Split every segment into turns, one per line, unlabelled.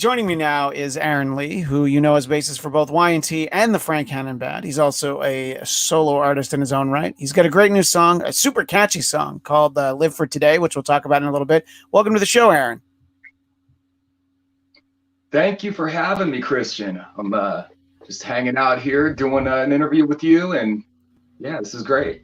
Joining me now is Aaron Leigh, who you know as bassist for both Y&T and the Frank Hannon Band. He's also a solo artist in his own right. He's got a great new song, a super catchy song called Live for Today, which we'll talk about in a little bit. Welcome to the show, Aaron.
Thank you for having me, Christian. I'm just hanging out here doing an interview with you, and yeah, this is great.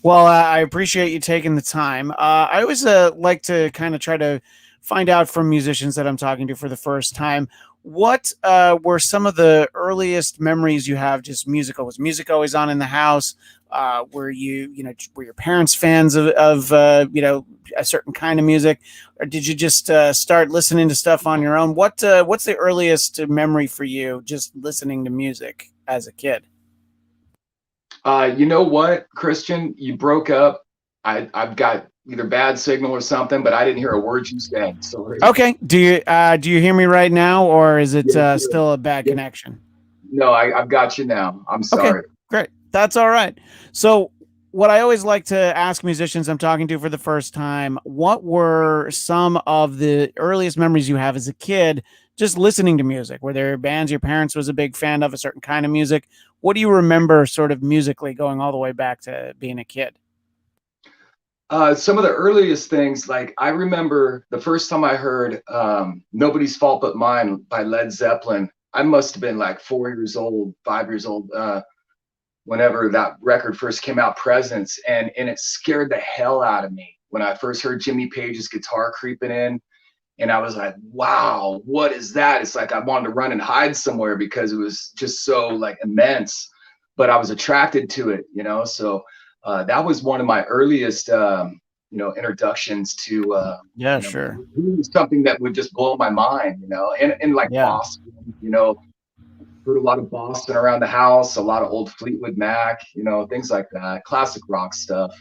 Well, I appreciate you taking the time. I always like to kind of try to find out from musicians that I'm talking to for the first time, what were some of the earliest memories you have just musical? Was music always on in the house? Were were your parents fans of a certain kind of music? Or did you just start listening to stuff on your own? What's the earliest memory for you just listening to music as a kid?
You know what, Christian? You broke up. I've got either bad signal or something, but I didn't hear a word you said. Sorry.
Okay. Do you hear me right now, or is it
Yeah, sure.
still a bad
Yeah.
connection?
No, I've got you now. I'm
Okay,
sorry.
great. That's all right. So, what I always like to ask musicians I'm talking to for the first time, what were some of the earliest memories you have as a kid just listening to music? Were there bands your parents was a big fan of, a certain kind of music? What do you remember sort of musically going all the way back to being a kid?
Some of the earliest things, like I remember the first time I heard "Nobody's Fault But Mine" by Led Zeppelin. I must have been like 4 years old, 5 years old. Whenever that record first came out, Presence, and it scared the hell out of me when I first heard Jimmy Page's guitar creeping in, and I was like, wow, what is that? It's like I wanted to run and hide somewhere because it was just so like immense, but I was attracted to it, so that was one of my earliest introductions to
Yeah, sure.
something that would just blow my mind, and like
Yeah.
Boston, heard a lot of Boston around the house, a lot of old Fleetwood Mac, things like that, classic rock stuff.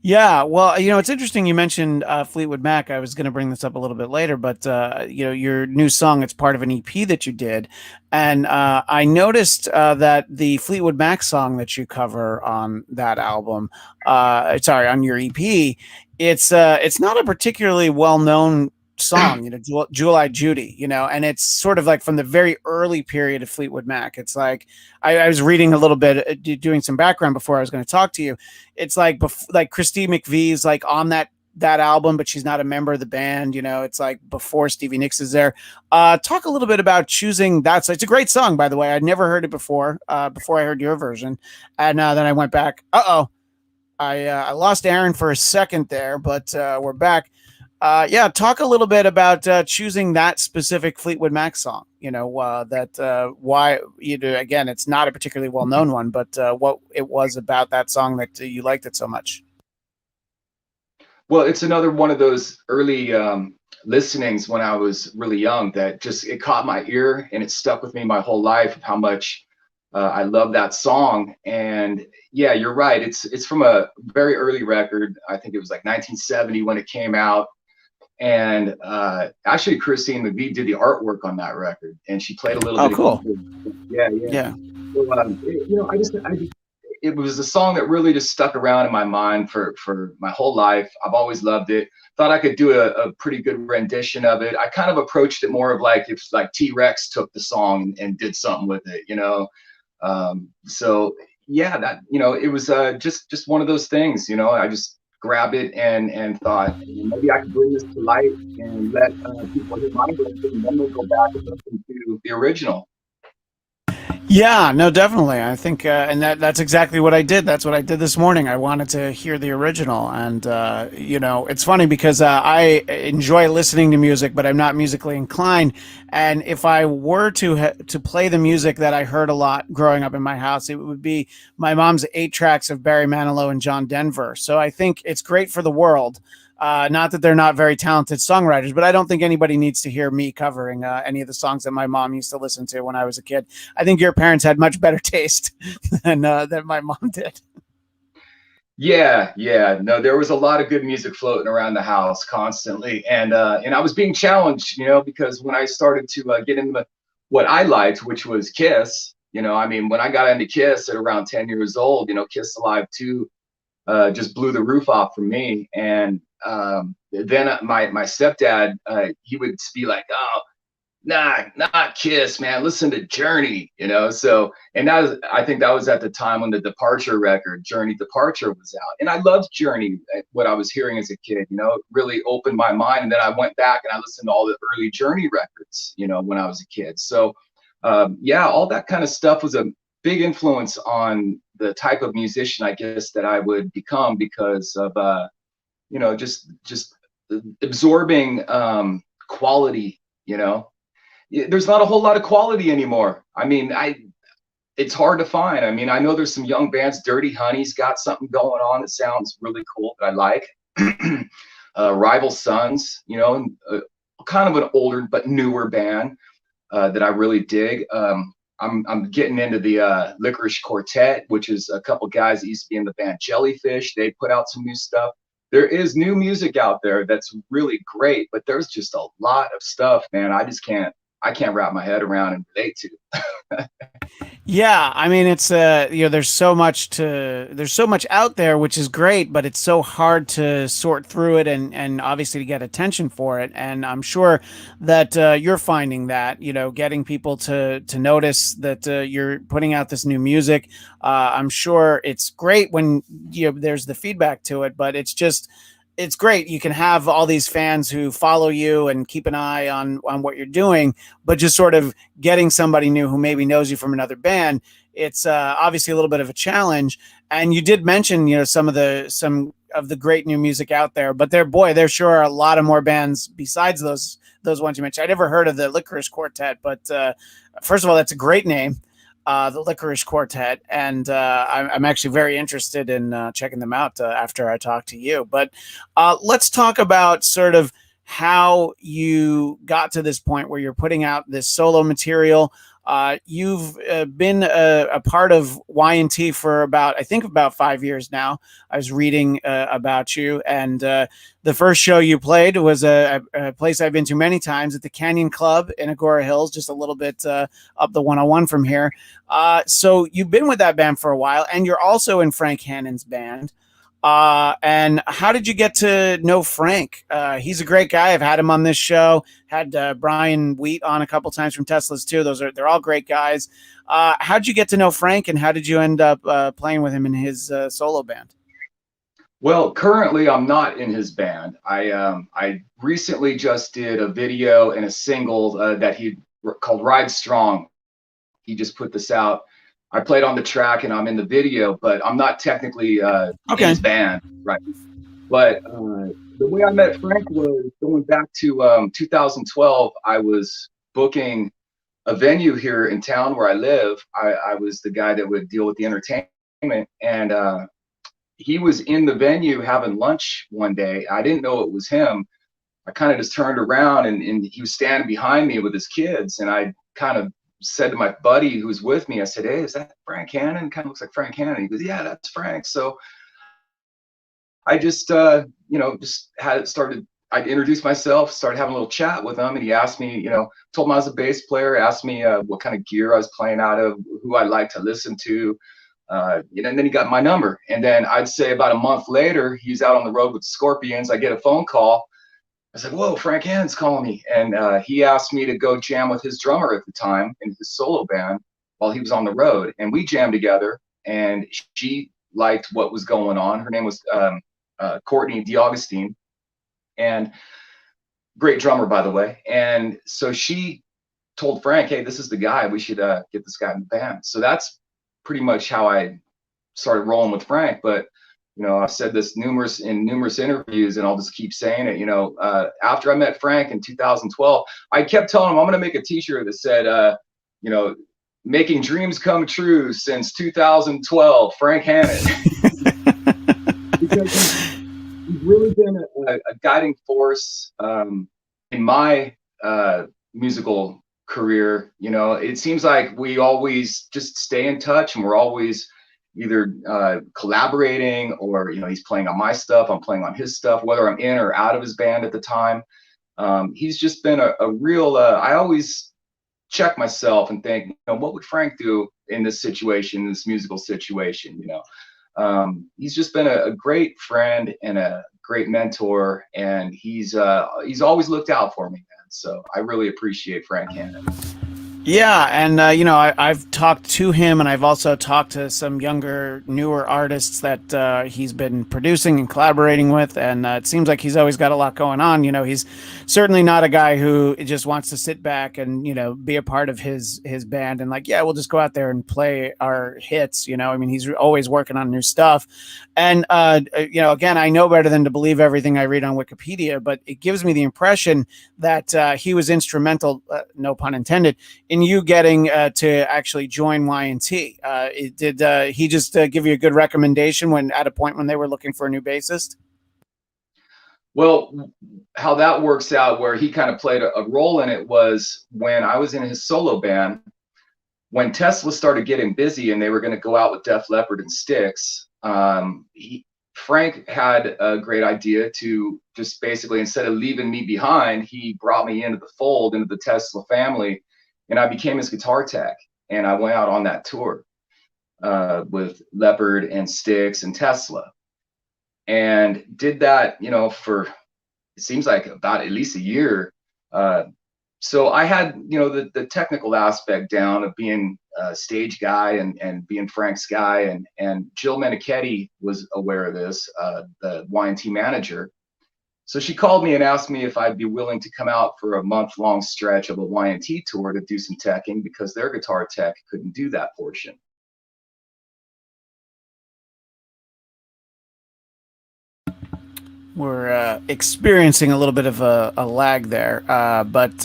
Yeah, well, it's interesting you mentioned Fleetwood Mac. I was going to bring this up a little bit later, but your new song, it's part of an EP that you did, and I noticed that the Fleetwood Mac song that you cover on that album, sorry, on your EP, it's not a particularly well known song, Jewel-Eyed Judy, and it's sort of like from the very early period of Fleetwood Mac. It's like I was reading a little bit, doing some background before I was going to talk to you. It's like like Christy McVie's like on that album, but she's not a member of the band. It's like before Stevie Nicks is there. Talk a little bit about choosing that. So it's a great song, by the way. I'd never heard it before I heard your version, and then I went back. I lost Aaron for a second there, but we're back. Yeah, talk a little bit about choosing that specific Fleetwood Mac song. Why again, it's not a particularly well known one, but what it was about that song that you liked it so much.
Well, it's another one of those early listenings when I was really young that just it caught my ear and it stuck with me my whole life of how much I love that song. And yeah, you're right. It's from a very early record. I think it was like 1970 when it came out. And actually, Christine McVie did the artwork on that record, and she played a little bit.
Cool.
Of keyboard. Yeah. So, it was a song that really just stuck around in my mind for my whole life. I've always loved it. Thought I could do a pretty good rendition of it. I kind of approached it more of like if like T-Rex took the song and did something with it, So yeah, that it was just one of those things. I just grabbed it and thought maybe I could bring this to light and let people hear my version, and then we'll go back and listen to the original.
Yeah, no, definitely. I think, and that's exactly what I did. That's what I did this morning. I wanted to hear the original, and it's funny because I enjoy listening to music, but I'm not musically inclined. And if I were to play the music that I heard a lot growing up in my house, it would be my mom's 8 tracks of Barry Manilow and John Denver. So I think it's great for the world. Not that they're not very talented songwriters, but I don't think anybody needs to hear me covering any of the songs that my mom used to listen to when I was a kid. I think your parents had much better taste than my mom did.
Yeah. No, there was a lot of good music floating around the house constantly, and I was being challenged, because when I started to get into what I liked, which was Kiss, when I got into Kiss at around 10 years old, Kiss Alive 2 just blew the roof off for me, and then my stepdad, he would be like, oh, nah, not Kiss, man. Listen to Journey, you know. So, and that was, I think that was at the time when the Departure record, Journey Departure, was out, and I loved Journey. What I was hearing as a kid, you know, really opened my mind. And then I went back and I listened to all the early Journey records, you know, when I was a kid. So, yeah, all that kind of stuff was a big influence on the type of musician, I guess, that I would become because of, you know, just absorbing quality, you know. There's not a whole lot of quality anymore. I mean, it's hard to find. I mean, I know there's some young bands. Dirty Honey's got something going on that sounds really cool that I like. Rival Sons, you know, kind of an older but newer band that I really dig. I'm getting into the Licorice Quartet, which is a couple guys that used to be in the band Jellyfish. They put out some new stuff. There is new music out there that's really great, but there's just a lot of stuff, man. I can't wrap my head around and relate to.
Yeah, I mean it's you know there's so much out there which is great, but it's so hard to sort through it and obviously to get attention for it. And I'm sure that you're finding that, you know, getting people to notice that you're putting out this new music. I'm sure it's great when you know there's the feedback to it, but it's great. You can have all these fans who follow you and keep an eye on what you're doing, but just sort of getting somebody new who maybe knows you from another band, it's obviously a little bit of a challenge. And you did mention, you know, some of the great new music out there, but there sure are a lot of more bands besides those ones you mentioned. I never heard of the Licorice Quartet, but first of all, that's a great name. The Licorice Quartet, and I'm actually very interested in checking them out after I talk to you. But let's talk about sort of how you got to this point where you're putting out this solo material. You've been a part of Y&T for I think about 5 years now. I was reading about you, and the first show you played was a place I've been to many times at the Canyon Club in Agora Hills, just a little bit up the 101 from here. So you've been with that band for a while, and you're also in Frank Hannon's band. And how did you get to know Frank? He's a great guy. I've had him on this show. Had Brian Wheat on a couple times from Teslas too. They're all great guys. How did you get to know Frank, and how did you end up playing with him in his solo band?
Well, currently I'm not in his band. I recently just did a video and a single that he called Ride Strong. He just put this out. I played on the track and I'm in the video, but I'm not technically in
Okay.
his band, right? But the way I met Frank was going back to 2012. I was booking a venue here in town where I live. I was the guy that would deal with the entertainment, and he was in the venue having lunch one day. I didn't know it was him. I kind of just turned around and he was standing behind me with his kids, and I kind of said to my buddy who was with me, I said, "Hey, is that Frank Hannon? Kind of looks like Frank Hannon." He goes, "Yeah, that's Frank." So I just, you know, just had it started. I introduced myself, started having a little chat with him, and he asked me, you know, told him I was a bass player, asked me what kind of gear I was playing out of, who I like to listen to, you know, and then he got my number. And then I'd say about a month later, he's out on the road with the Scorpions. I get a phone call. I said, "Whoa, Frank Hannon's calling me," and he asked me to go jam with his drummer at the time in his solo band while he was on the road, and we jammed together. And she liked what was going on. Her name was Courtney DiAugustine, and great drummer, by the way. And so she told Frank, "Hey, this is the guy. We should get this guy in the band." So that's pretty much how I started rolling with Frank. But you know, I've said this numerous interviews, and I'll just keep saying it. You know, after I met Frank in 2012, I kept telling him I'm going to make a T-shirt that said, you know, "Making dreams come true since 2012, Frank Hannon," because he's really been a guiding force in my musical career. You know, it seems like we always just stay in touch, and we're always either collaborating, or you know, he's playing on my stuff, I'm playing on his stuff, whether I'm in or out of his band at the time. He's just been a real I always check myself and think, you know, what would Frank do in this situation, in this musical situation, you know. He's just been a great friend and a great mentor, and he's always looked out for me, man. So I really appreciate Frank Hannon.
Yeah, and I've talked to him, and I've also talked to some younger, newer artists that he's been producing and collaborating with, and it seems like he's always got a lot going on. He's certainly not a guy who just wants to sit back and be a part of his band and like, yeah, we'll just go out there and play our hits. I mean, he's always working on new stuff, and again, I know better than to believe everything I read on Wikipedia, but it gives me the impression that he was instrumental, no pun intended, in you getting to actually join Y&T. Did he just give you a good recommendation when at a point when they were looking for a new bassist?
Well, how that works out, where he kind of played a role in it, was when I was in his solo band. When Tesla started getting busy and they were going to go out with Def Leppard and Styx, Frank had a great idea to just basically, instead of leaving me behind, he brought me into the fold, into the Tesla family, and I became his guitar tech. And I went out on that tour with Leopard and Styx and Tesla, and did that, for it seems like about at least a year. So I had, the technical aspect down of being a stage guy and being Frank's guy, and Jill Menichetti was aware of this, the Y&T manager. So she called me and asked me if I'd be willing to come out for a month-long stretch of a Y&T tour to do some teching, because their guitar tech couldn't do that portion.
We're experiencing a little bit of a lag there, but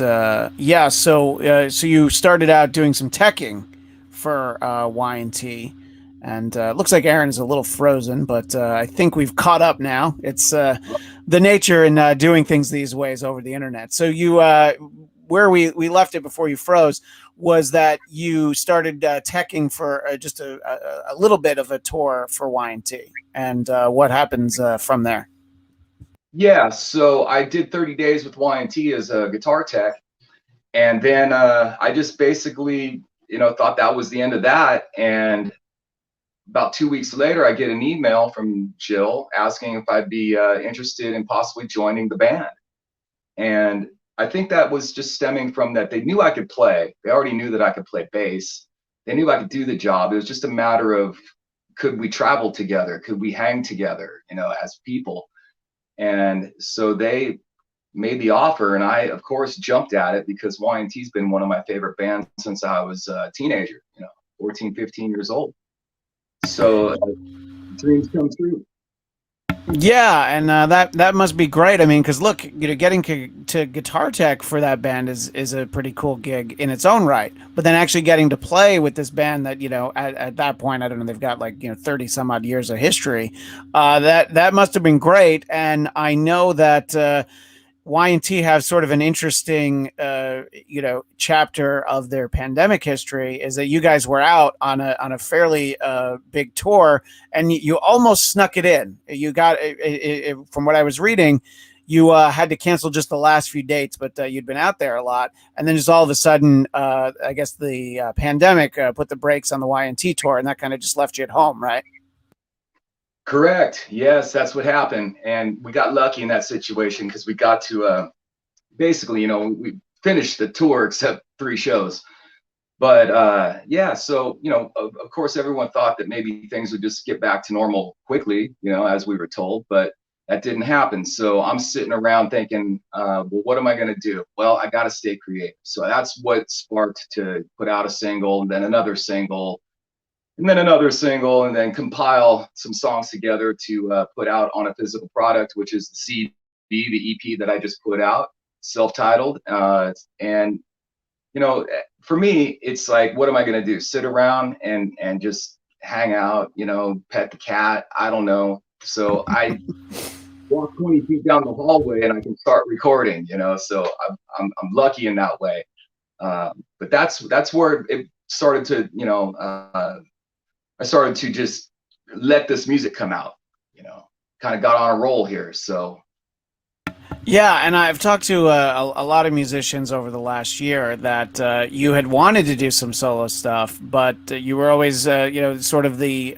yeah. So you started out doing some teching for Y&T, and looks like Aaron is a little frozen, but I think we've caught up now. It's the nature in doing things these ways over the internet. So you, where we left it before you froze, was that you started teching for just a little bit of a tour for Y&T, and what happens from there?
Yeah, so I did 30 days with Y&T as a guitar tech, and then I just basically, thought that was the end of that. And about 2 weeks later, I get an email from Jill asking if I'd be interested in possibly joining the band. And I think that was just stemming from that they knew I could play. They already knew that I could play bass. They knew I could do the job. It was just a matter of, could we travel together? Could we hang together, as people? And so they made the offer, and I, of course, jumped at it, because Y&T's been one of my favorite bands since I was a teenager, 14, 15 years old. So dreams come true.
Yeah, and that must be great. I mean, because look, getting to guitar tech for that band is a pretty cool gig in its own right. But then actually getting to play with this band that at that point, I don't know, they've got like 30 some odd years of history. That must have been great. And I know that Y&T have sort of an interesting, chapter of their pandemic history, is that you guys were out on a fairly big tour, and you almost snuck it in. You got, from what I was reading, you had to cancel just the last few dates, but you'd been out there a lot, and then just all of a sudden, I guess the pandemic put the brakes on the Y&T tour, and that kind of just left you at home, right?
Correct. Yes, that's what happened. And we got lucky in that situation, because we got to basically, we finished the tour except 3 shows. But yeah, so, of course, everyone thought that maybe things would just get back to normal quickly, as we were told, but that didn't happen. So I'm sitting around thinking, well, what am I going to do? Well, I got to stay creative. So that's what sparked to put out a single, and then another single, and then another single, and then compile some songs together to put out on a physical product, which is the CD, the EP that I just put out, self-titled. And for me, it's like, what am I going to do? Sit around and just hang out, pet the cat? I don't know. So I walk 20 feet down the hallway and I can start recording, so I'm lucky in that way. But that's where it started to, I started to just let this music come out, kind of got on a roll here. So
Yeah, and I've talked to a lot of musicians over the last year that you had wanted to do some solo stuff, but you were always, sort of the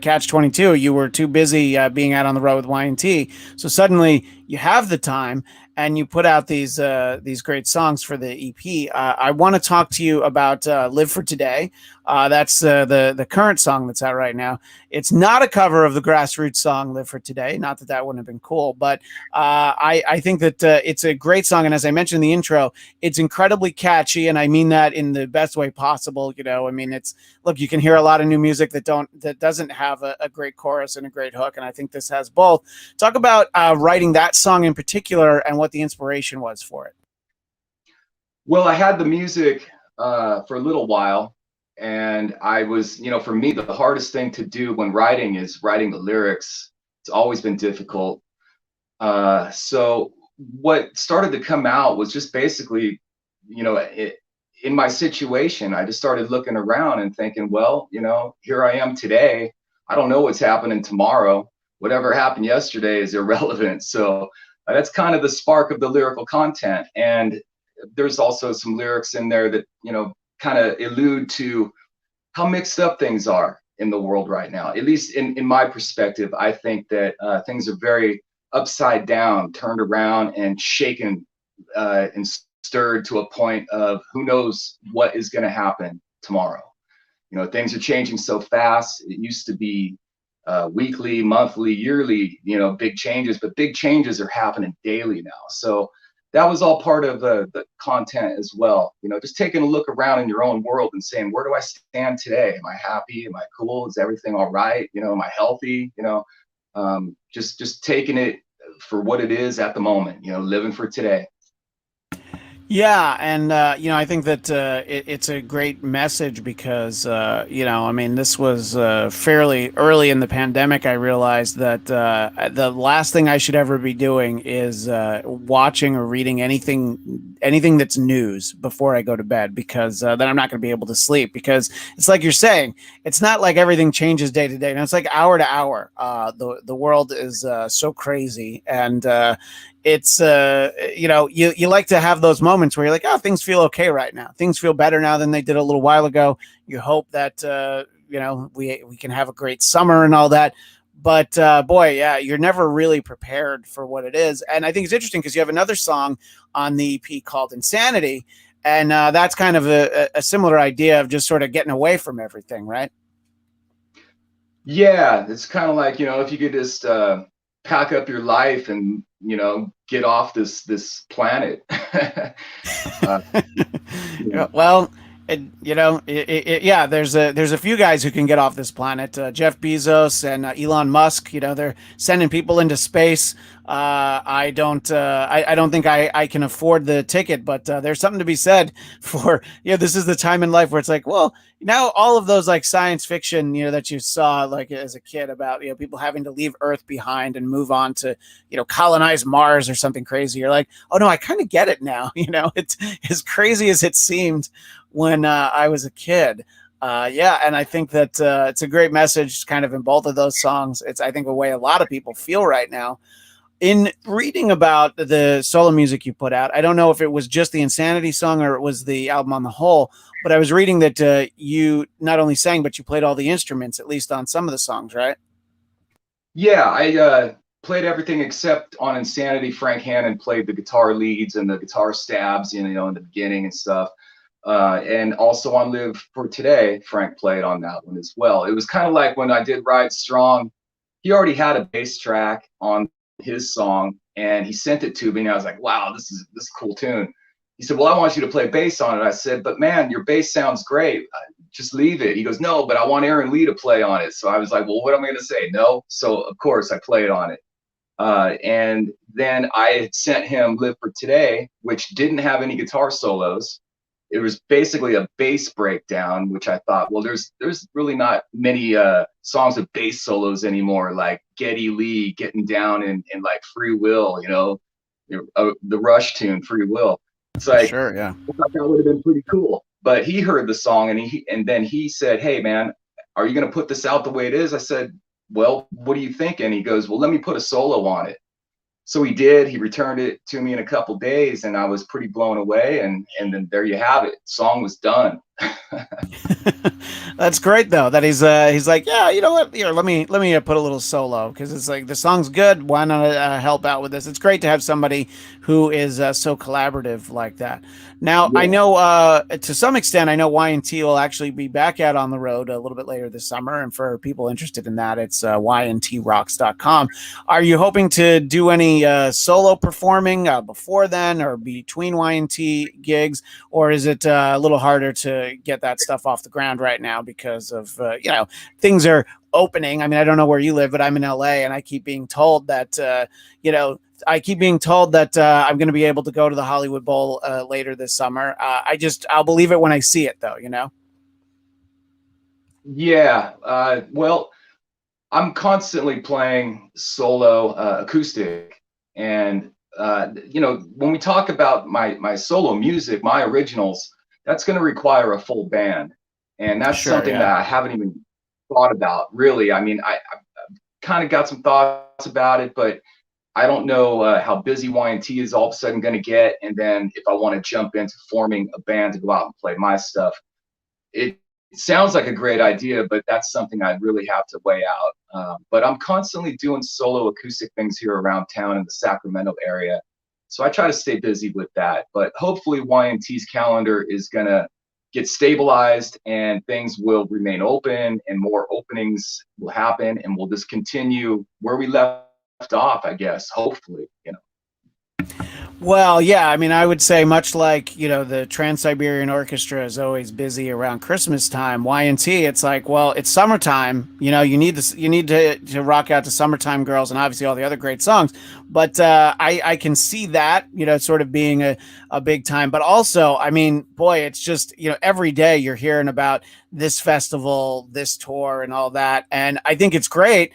catch-22. You were too busy being out on the road with Y&T. So suddenly you have the time, and you put out these great songs for the EP. I want to talk to you about "Live for Today." That's the current song that's out right now. It's not a cover of the Grassroots song "Live for Today." Not that that wouldn't have been cool, but I think that it's a great song, and as I mentioned in the intro, it's incredibly catchy, and I mean that in the best way possible. I mean, it's look, you can hear a lot of new music that doesn't have a great chorus and a great hook, and I think this has both. Talk about writing that song in particular and what the inspiration was for it.
Well, I had the music for a little while, and I was, for me, the hardest thing to do when writing is writing the lyrics. It's always been difficult. So what started to come out was just basically, in my situation, I just started looking around and thinking, well, here I am today. I don't know what's happening tomorrow. Whatever happened yesterday is irrelevant. So that's kind of the spark of the lyrical content. And there's also some lyrics in there that, kind of allude to how mixed up things are in the world right now. At least in my perspective, I think that things are very upside down, turned around, and shaken and stirred to a point of who knows what is going to happen tomorrow. Things are changing so fast. It used to be weekly, monthly, yearly, big changes, but big changes are happening daily now. So that was all part of the content as well. Just taking a look around in your own world and saying, where do I stand today? Am I happy? Am I cool? Is everything all right? Am I healthy? Just taking it for what it is at the moment. Living for today.
Yeah, and I think that it's a great message because I mean, this was fairly early in the pandemic. I realized that the last thing I should ever be doing is watching or reading anything that's news before I go to bed, because then I'm not going to be able to sleep. Because it's like you're saying, it's not like everything changes day to day. Now it's like hour to hour. The world is so crazy, and it's you like to have those moments where you're like, oh, things feel okay right now, things feel better now than they did a little while ago. You hope that we can have a great summer and all that, but boy, yeah, you're never really prepared for what it is. And I think it's interesting because you have another song on the EP called Insanity, and that's kind of a similar idea of just sort of getting away from everything, right?
Yeah, it's kind of like, if you could just pack up your life and, get off this planet. uh,
Yeah, well, yeah, there's a few guys who can get off this planet. Jeff Bezos and Elon Musk. They're sending people into space. I don't think I can afford the ticket, but there's something to be said for this is the time in life where it's like, well, now all of those like science fiction that you saw like as a kid about people having to leave Earth behind and move on to colonize Mars or something crazy. You're like, oh no, I kind of get it now. It's as crazy as it seemed when I was a kid. Yeah, and I think that it's a great message, kind of in both of those songs. It's I think a way a lot of people feel right now. In reading about the solo music you put out, I don't know if it was just the Insanity song or it was the album on the whole, but I was reading that you not only sang but you played all the instruments, at least on some of the songs, right?
yeah, I played everything except on Insanity. Frank Hannon played the guitar leads and the guitar stabs, in the beginning and stuff. And also on Live for Today, Frank played on that one as well. It was kind of like when I did Ride Strong, he already had a bass track on his song and he sent it to me and I was like, wow, this is a cool tune. He said, well, I want you to play bass on it. I said, but man, your bass sounds great. Just leave it. He goes, no, but I want Aaron Leigh to play on it. So I was like, well, what am I going to say? No. So of course I played on it. And then I had sent him Live for Today, which didn't have any guitar solos. It was basically a bass breakdown, which I thought, well, there's really not many songs with bass solos anymore, like Geddy Lee getting down in like Free Will, the Rush tune, Free Will. It's like,
Sure, yeah.
I thought that would have been pretty cool. But he heard the song and then he said, hey man, are you going to put this out the way it is? I said, well, what do you think? And he goes, well, let me put a solo on it. So he did. He returned it to me in a couple days, and I was pretty blown away. And then there you have it. Song was done.
That's great though. That he's like, yeah, you know what? Here, let me put a little solo because it's like the song's good. Why not help out with this? It's great to have somebody who is so collaborative like that. Now, I
Yeah.
know to some extent, I know Y&T will actually be back out on the road a little bit later this summer, and for people interested in that, it's yntrocks.com. Are you hoping to do any solo performing before then or between Y&T gigs? Or is it a little harder to get that stuff off the ground right now because of things are opening? I mean, I don't know where you live, but I'm in LA, and I keep being told that I'm going to be able to go to the Hollywood Bowl later this summer. I'll believe it when I see it, though.
Yeah. Well, I'm constantly playing solo acoustic, and when we talk about my solo music, my originals, that's going to require a full band, and that's
Sure,
something that
yeah.
I haven't even thought about really. I mean, I kind of got some thoughts about it, but I don't know how busy Y&T is all of a sudden going to get, and then if I want to jump into forming a band to go out and play my stuff. It sounds like a great idea, but that's something I'd really have to weigh out. But I'm constantly doing solo acoustic things here around town in the Sacramento area. So I try to stay busy with that. But hopefully, Y&T's calendar is going to get stabilized and things will remain open and more openings will happen and we'll just continue where we left off, I guess, hopefully.
Well, yeah, I mean, I would say much like the Trans Siberian Orchestra is always busy around Christmas time. Y&T, it's like, well, it's summertime. You need this, you need to rock out to "Summertime Girls" and obviously all the other great songs. But I can see that sort of being a big time. But also, I mean, boy, it's just every day you're hearing about this festival, this tour, and all that, and I think it's great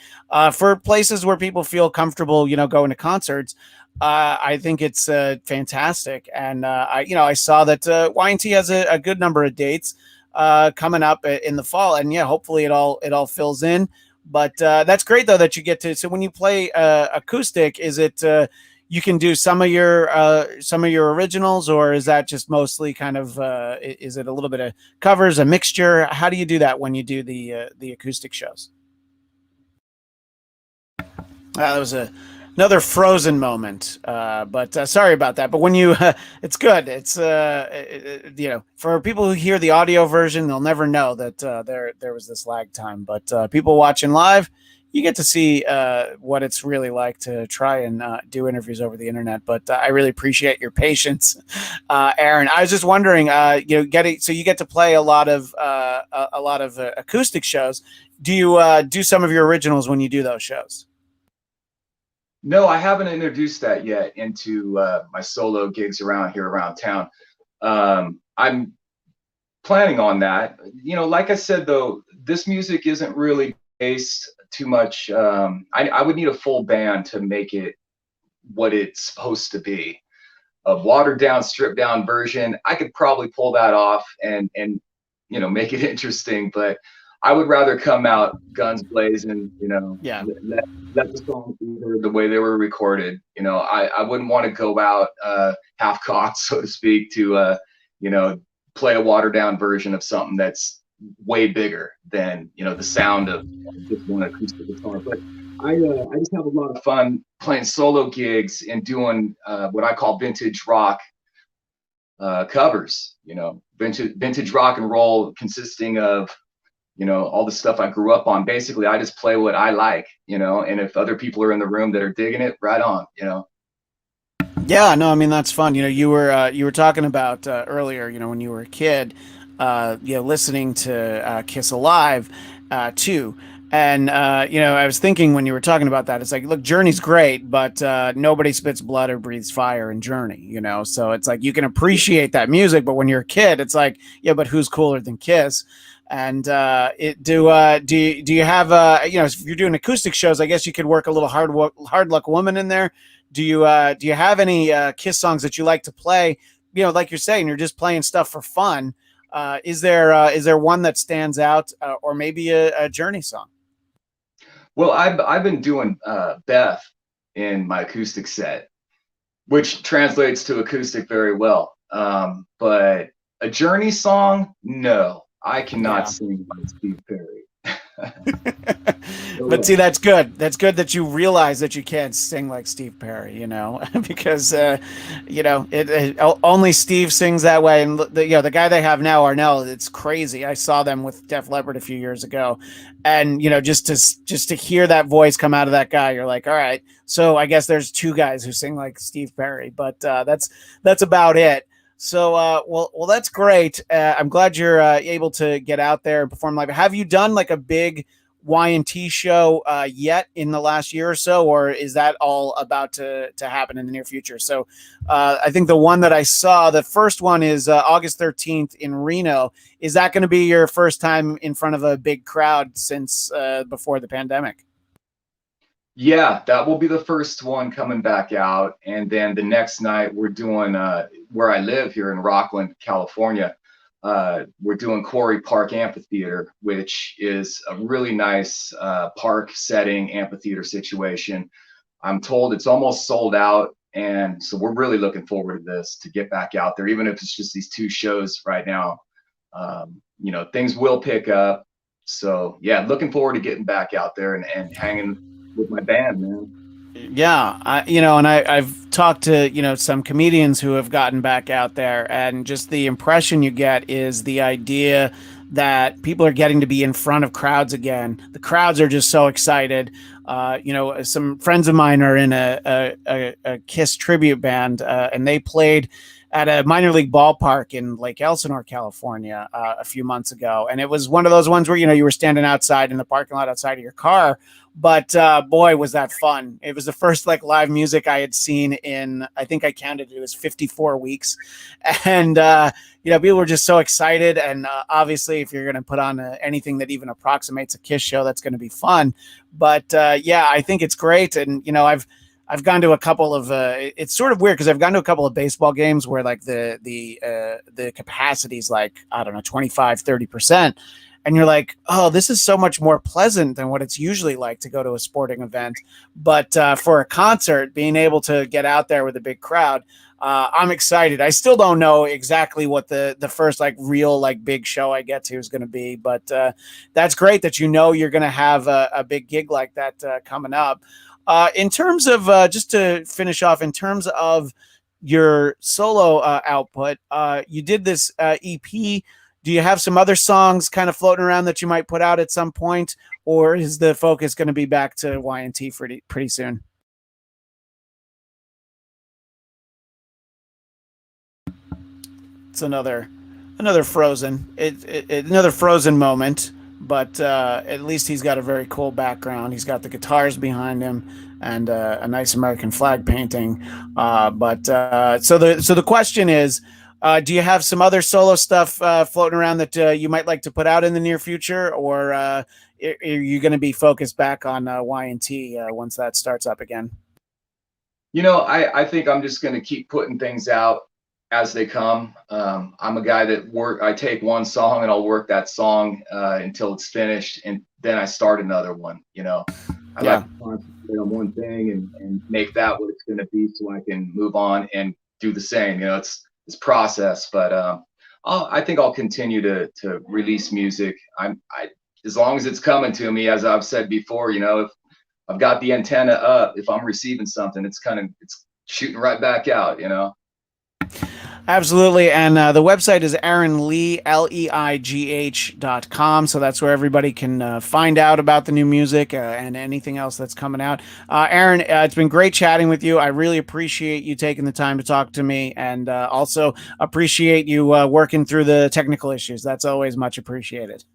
for places where people feel comfortable, going to concerts. I think it's fantastic, and I saw that Y&T has a good number of dates coming up in the fall, and yeah, hopefully it all fills in. But that's great though that you get to. So when you play acoustic, is it you can do some of your originals, or is that just mostly kind of is it a little bit of covers, a mixture? How do you do that when you do the acoustic shows? That was another frozen moment, but sorry about that. But when you, it's good. It's for people who hear the audio version, they'll never know that there was this lag time. But people watching live, you get to see what it's really like to try and do interviews over the internet. But I really appreciate your patience, Aaron. I was just wondering, getting so you get to play a lot of acoustic shows. Do you do some of your originals when you do those shows?
No, I haven't introduced that yet into my solo gigs around here around town. I'm planning on that. Like I said, though, this music isn't really based too much. I would need a full band to make it what it's supposed to be. A watered down, stripped down version, I could probably pull that off and make it interesting. But I would rather come out guns blazing.
Yeah.
Let the songs be heard the way they were recorded. I wouldn't want to go out half cocked, so to speak, to play a watered down version of something that's way bigger than the sound of just one acoustic guitar. But I just have a lot of fun playing solo gigs and doing what I call vintage rock covers. Vintage rock and roll consisting of all the stuff I grew up on. Basically, I just play what I like, and if other people are in the room that are digging it, right on.
Yeah, no, I mean that's fun. You were talking about earlier, when you were a kid, listening to Kiss Alive, too. And I was thinking when you were talking about that, it's like, look, Journey's great, but nobody spits blood or breathes fire in Journey. So it's like you can appreciate that music, but when you're a kid, it's like, yeah, but who's cooler than Kiss? And do you have if you're doing acoustic shows, I guess you could work a little hard luck woman in there. Do you have any Kiss songs that you like to play? Like you're saying, you're just playing stuff for fun. Is there one that stands out, or maybe a Journey song?
Well, I've been doing Beth. in my acoustic set, which translates to acoustic very well. But a Journey song, no, I cannot
Yeah.
sing like Steve Perry. No
But
way.
see, that's good. That's good that you realize that you can't sing like Steve Perry, you know, because only Steve sings that way. And the guy they have now, Arnell, it's crazy. I saw them with Def Leppard a few years ago, and just to hear that voice come out of that guy, you're like, all right. So I guess there's two guys who sing like Steve Perry, but that's about it. So, well, that's great. I'm glad you're able to get out there and perform live. Have you done like a big Y&T show yet in the last year or so, or is that all about to happen in the near future? So, I think the one that I saw, the first one is August 13th in Reno. Is that going to be your first time in front of a big crowd since before the pandemic?
Yeah, that will be the first one coming back out. And then the next night, we're doing where I live here in Rockland, California. We're doing Quarry Park Amphitheater, which is a really nice park setting amphitheater situation. I'm told it's almost sold out. And so we're really looking forward to this to get back out there, even if it's just these two shows right now. Things will pick up. So yeah, looking forward to getting back out there and hanging with my band, man.
Yeah, I've talked to some comedians who have gotten back out there, and just the impression you get is the idea that people are getting to be in front of crowds again. The crowds are just so excited. Some friends of mine are in a Kiss tribute band, and they played at a minor league ballpark in Lake Elsinore, California, a few months ago, and it was one of those ones where you were standing outside in the parking lot outside of your car. But boy, was that fun! It was the first like live music I had seen in, I think I counted it was 54 weeks, and people were just so excited. And obviously, if you're going to put on anything that even approximates a Kiss show, that's going to be fun. But yeah, I think it's great, and I've gone to a couple of. It's sort of weird because I've gone to a couple of baseball games where like the capacity is like, I don't know, 25-30%. And you're like, oh, this is so much more pleasant than what it's usually like to go to a sporting event. But for a concert, being able to get out there with a big crowd, I'm excited. I still don't know exactly what the first like real like big show I get to is going to be, but that's great that you're going to have a big gig like that coming up. In terms of just to finish off, in terms of your solo output, you did this EP. Do you have some other songs kind of floating around that you might put out at some point, or is the focus going to be back to Y&T pretty soon? It's another another frozen moment, but at least he's got a very cool background. He's got the guitars behind him and a nice American flag painting. So the question is, do you have some other solo stuff floating around that you might like to put out in the near future, or are you going to be focused back on Y&T once that starts up again?
I think I'm just going to keep putting things out as they come. I'm a guy that I take one song and I'll work that song until it's finished, and then I start another one. I like
Yeah.
to concentrate on one thing and make that what it's going to be, so I can move on and do the same. It's process, but I think I'll continue to release music. As long as it's coming to me, as I've said before. If I've got the antenna up, if I'm receiving something, it's shooting right back out.
Absolutely. And the website is Aaron Leigh, Leigh.com. So that's where everybody can find out about the new music and anything else that's coming out. Aaron, it's been great chatting with you. I really appreciate you taking the time to talk to me, and also appreciate you working through the technical issues. That's always much appreciated.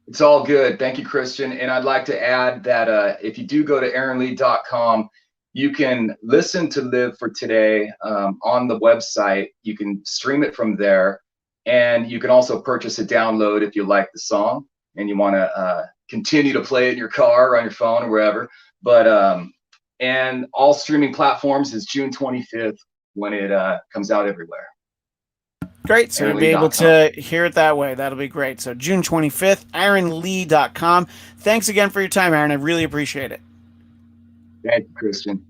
It's all good. Thank you, Christian. And I'd like to add that if you do go to aaronleigh.com, you can listen to Live for Today on the website. You can stream it from there. And you can also purchase a download if you like the song and you want to continue to play it in your car or on your phone or wherever. And all streaming platforms is June 25th when it comes out everywhere.
Great. So you'll be able
AaronLeigh.com.
to hear it that way. That'll be great. So June 25th, AaronLeigh.com. Thanks again for your time, Aaron. I really appreciate it.
Thank you, Christian.